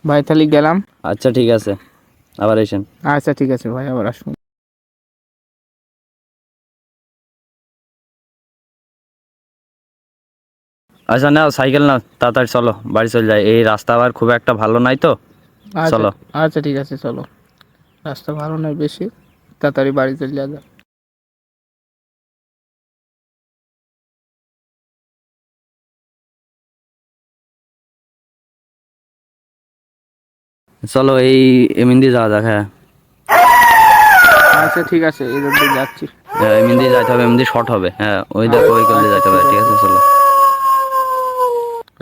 ভাই তাহলে গেলাম। আচ্ছা ঠিক আছে, আবার এসেন। আচ্ছা ঠিক আছে ভাই, আবার আসুন। আচ্ছা নাও সাইকেল নাও, তাড়াতাড়ি চলো বাড়ি চলে যাই, এই রাস্তা আবার খুব একটা ভালো নাই তো। আচ্ছা চলো। আচ্ছা ঠিক আছে, চলো। রাস্তা ভালো নয় বেশি, তাড়াতাড়ি বাড়ি চলে যাওয়া যাক। চলো এই এমনি যাওয়া যাক। হ্যাঁ আচ্ছা ঠিক আছে, এই রোড দিয়ে যাচ্ছি। হ্যাঁ এমনি যাইতে হবে, এমনি শর্ট হবে। হ্যাঁ ওই দেখো ওই করলে যাইতে হবে। ঠিক আছে চলো।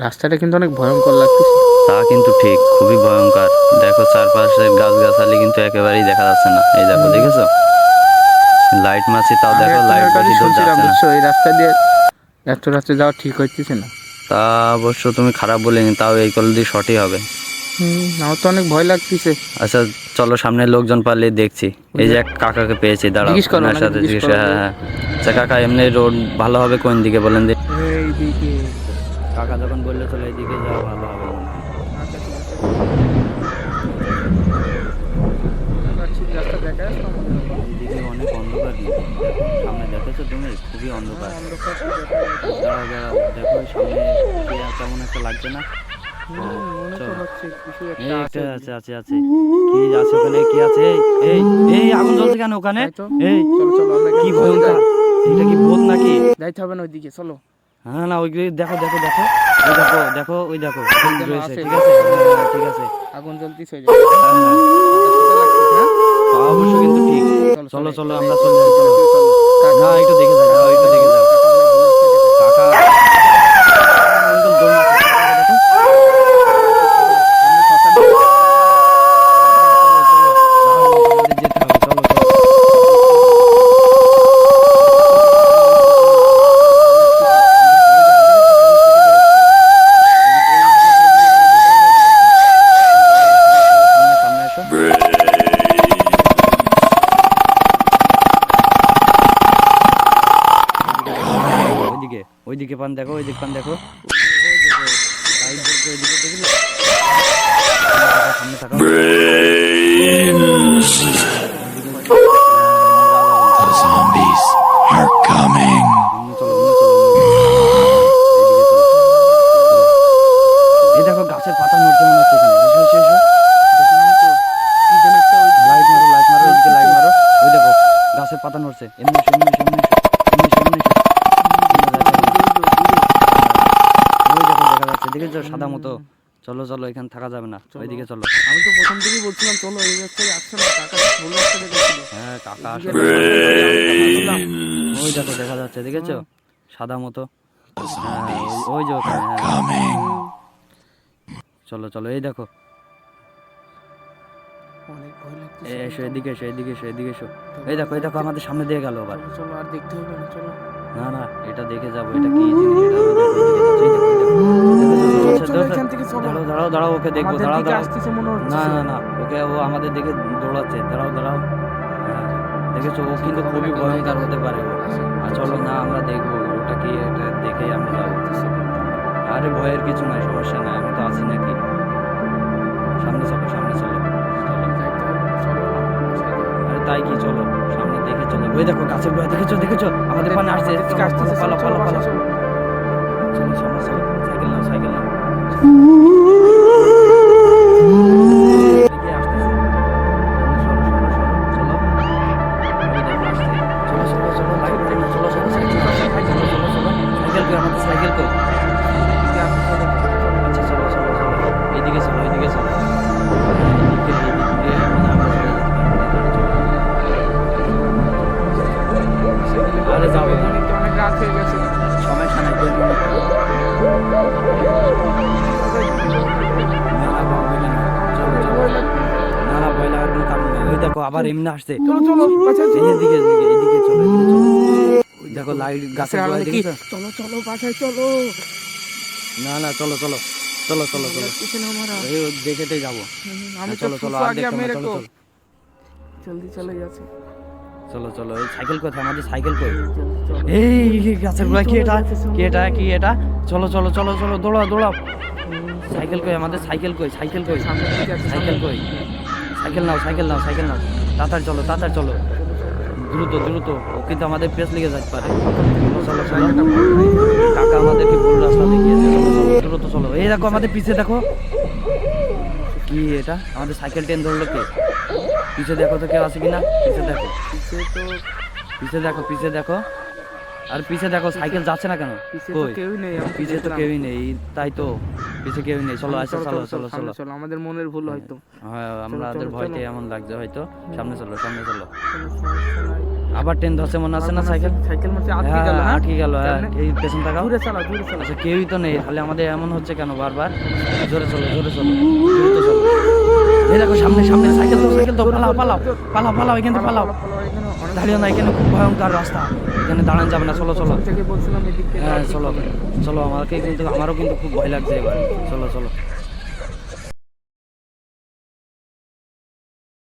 রাস্তাটা কিন্তু অনেক ভয়ঙ্কর লাগতেছে। তা কিন্তু ঠিক, খুবই ভয়ঙ্কর। দেখো চারপাশে গাছগাছালি কিন্তু একেবারেই দেখা যাচ্ছে না। এই দেখো, দেখেছো লাইট মাছি, তাও আমি দেখো লাইট একজনের কাছে বেশি দূর শুনছিলাম, যাচ্ছে না। বুঝছো, এই রাস্তা দিয়ে এত রাস্তা যাওয়া ঠিক হইতেছে না। তা অবশ্য তুমি খারাপ বলিনি, তাও এই করলে দিয়ে শর্টই হবে। আমার তো অনেক ভয় লাগতেছে। আচ্ছা চলো, সামনে লোকজন পারলে দেখছি। এই যে এক কাকাকে পেয়েছি, দাঁড়াও জিজ্ঞেস করো, ওনার ওনাকে সাথে জিজ্ঞেস জিজ্ঞাসা। করো যে হ্যাঁ হ্যাঁ। আচ্ছা কাকা, এমনি রোড ভালো হবে কোন দিকে বলেন দিন। এইদিকে। কাকা যখন বললে চলো এইদিকে যাওয়া ভালো হবে মনে হয়। আচ্ছা ঠিক আছে, ঠিক রাস্তা দেখা যাচ্ছে আমাদের এখন। এইদিকে অনেক অন্ধকার কিন্তু, দেখো সামনে দেখেছো তুমি, খুবই অন্ধকার। অন্ধকার তো দেখা যাচ্ছে। দাঁড়াও দাঁড়াও, দেখো ওই সামনে কি কেমন একটা লাগছে না? মনে তো চলো। হচ্ছে কিছু এই একটা একটা আছে। আছে কি আছে ওখানে, কি আছে? এই এই আগুন জ্বলছে কেন ওখানে? তাই তো। এই চলো চলো, আমরা কি এখানে ভয়ঙ্কর, এটা কি ভূত নাকি? যাইতে হবে না ওইদিকে, চলো। হ্যাঁ না, ওই দেখো দেখো দেখো, ওই দেখো দেখো, ওই দেখো ওখানে যেন রয়েছে। আসে। ঠিক আছে হ্যাঁ ঠিক আছে। আগুন জ্বলতেছে ওই যে। হ্যাঁ হ্যাঁ, ঠান্ডা লাগছে, হ্যাঁ। তা অবশ্য কিন্তু ঠিক। চলো চলো চলো, চলো আমরা চলে যাই, চলো। না একটু দেখে যাও, যাও একটু দেখে যাও। কাকা একদম দৌড় মারছে, দেখো। চলো চলো, যাও, আমাদের যেতে হবে, চলো চলো। সামনে এসো। ওইদিকে ওইদিকে পান দেখো, ওইদিকে পান দেখো। লাইট জ্বলছে ওইদিকে, দেখলে? সামনে থাকো। The zombies are coming. চলো অন্য চলো, এইদিকে চলো। এই দেখো গাছের পাতা নড়ছে মনে হচ্ছে এখানে। এসো এসো এসো। লাইট মারো লাইট মারো, ওইদিকে লাইট মারো। ওই দেখো গাছের পাতা নড়ছে। এমনি এসো এমনি এসো এমনি এসো এমনি এসো এমনি এসো। ওই দেখো দেখা যাচ্ছে, দেখেছো সাদা মতো। চলো চলো, এখানে থাকা যাবে না, ওইদিকে চলো। আমি তো প্রথম থেকেই বলছিলাম চলো, এই রাস্তায় আসছে না, কাকা ভুল রাস্তা দেখেছিল। হ্যাঁ কাকা আসলে Brains ওই দেখো দেখা যাচ্ছে, দেখেছো সাদা মতো। The হ্যাঁ zombies ওই যে ওখানে। are হ্যাঁ coming. চলো চলো, এই দেখো। অনেক ভয় লাগতেছে। এসো এদিকে এসো এদিকে এসো এদিকে এসো। এই দেখো এই দেখো, আমাদের সামনে দিয়ে গেল আবার। চলো চলো, আর দেখতে হবে না, চলো। না না, এটা দেখে যাবো, এটা কি জিনিস এটা। ওই দেখো ওইদিকে যাচ্ছে, এই দেখো এই দেখো। দেখেছো, চলো এখান থেকে চলো। দাঁড়াও দাঁড়াও দাঁড়াও, ওকে দেখবো। আমাদের দাঁড়াও দিকে দাঁড়াও। আসতেছে মনে হচ্ছে। না না না, ওকে ও আমাদের দিকে দৌড়াচ্ছে। দাঁড়াও দাঁড়াও। হ্যাঁ দেখেছো, ও কিন্তু খুবই ভয়ঙ্কর হতে পারে ও। আর চলো না, আমরা দেখবো ওটা কি, এটা দেখেই আমরা যাবো। আরে ভয়ের কিছু নাই, সমস্যা নাই, আমি তো আছি নাকি। সামনে চলো সামনে চলো চলো। আরে তাই কি, চলো সামনে দেখে চলো। ওই দেখো গাছের গোড়া, দেখেছো দেখেছো আমাদের পানে আসছে। আসতেছে, পালা চলো পালা পালা। চলো। চলো সামনে চলো, সাইকেল নাও সাইকেল নাও। এদিকে আসতেছে। সরো সরো সরো চলো। ওই দেখো আসছে। চলো চলো চলো, লাইট মারো, চলো চলো সাইকেল চলো চলো চলো। সাইকেল কই আমাদের, সাইকেল কই? আচ্ছা চলো চলো চলো, এইদিকে চলো এইদিকে চলো। এইদিকে এইদিক দিয়ে মানে আমরা চলে যেতে পারবো তাড়াতাড়ি চলো। আরে যাবো না, অনেক রাত হয়ে গেছে। সমস্যা নাই, কোনো মনে করো না। না না বাবা বলে না, চলো চলো। না না ভয় লাগার কোনো কারণ নেই। ওই দেখো আবার এমনি আসছে। চলো চলো, বাঁচাও, চলো। এইদিকে এইদিকে এইদিকে চলো এদিকে চলো। ওই দেখো লাইট গাছের আলো গোড়ায় দেখি। দেখেছো? চলো চলো, বাসায় চলো। না না চলো চলো চলো চলো চলো। পিছনে আমরা। এই ও দেখেতেই যাবো। আমি তো চলো চলো, ফুফু আর আগে দেখতে হবে না, মেরে চলো তো চলো জলদি চলে যাচ্ছে। চলো চলো। এই সাইকেল কোথায় আমাদের, সাইকেল কই? জলদি চলো। এই গাছের গোড়ায় কি এটা, কি এটা কি এটা? চলো চলো চলো চলো, দৌড়াও দৌড়াও। সাইকেল কই আমাদের, সাইকেল কই, সাইকেল কই, সামনের দিকে আছে, সাইকেল কই, সাইকেল নাও, সাইকেল নাও, সাইকেল নাও, তাড়াতাড়ি চলো, তাড়াতাড়ি চলো, দ্রুত দ্রুত, ও কিন্তু আমাদের পেছ লেগে যেতে পারে। চলো চলো, কাকা আমাদেরকে ভুল রাস্তা দেখিয়েছে, চলো চলো দ্রুত চলো। এই দেখো আমাদের পিছে দেখো, কি এটা আমাদের সাইকেল ট্রেন ধরলো কে? পিছে দেখো তো কেউ আছে কিনা, পিছে দেখো, পিছে দেখো, পিছে দেখো, আর পিছে দেখো সাইকেল যাচ্ছে না কেন? পিছে তো কই? কেউই নেই, আমি পিছে তো দেখলাম। কেউই নেই, তাই তো পিছে কেউই নেই। চলো আসো, চলো চলো চলো। সামনে চলো, আমাদের মনের ভুল হয়তো। হ্যাঁ আমাদের চলো, ভয়তে চলো। এমন লাগছে হয়তো। সামনে চলো, সামনে চলো। কোনো সমস্যা নাই। আবার ট্রেন ধরছে মনে আছে না সাইকেল? সাইকেল মারছে, আটকে হ্যাঁ গেল, হ্যাঁ? আটকে গেল, হ্যাঁ কেমনে? এই পেছন তাকাও। দূরে চালাও, দূরে চালাও। আচ্ছা কেউই তো নেই, তাহলে আমাদের এমন হচ্ছে কেন বারবার? জোরে চলো, জোরে চলো, দ্রুত চলো। এই দেখো সামনে, সামনে সাইকেল তো, সাইকেল তো, পালাও পালাও পালাও পালাও, এখান থেকে পালাও। এখানে অনেক দাঁড়িয়ে না, এখানে খুব ভয়ঙ্কর রাস্তা, এখানে দাঁড়ানো যাবে না। চলো চলো, প্রথম থেকে বলছিলাম এদিক থেকে হ্যাঁ আর ঠিক চলো হবে। চলো, আমারও কিন্তু খুব ভয় লাগছে এবার। চলো চলো।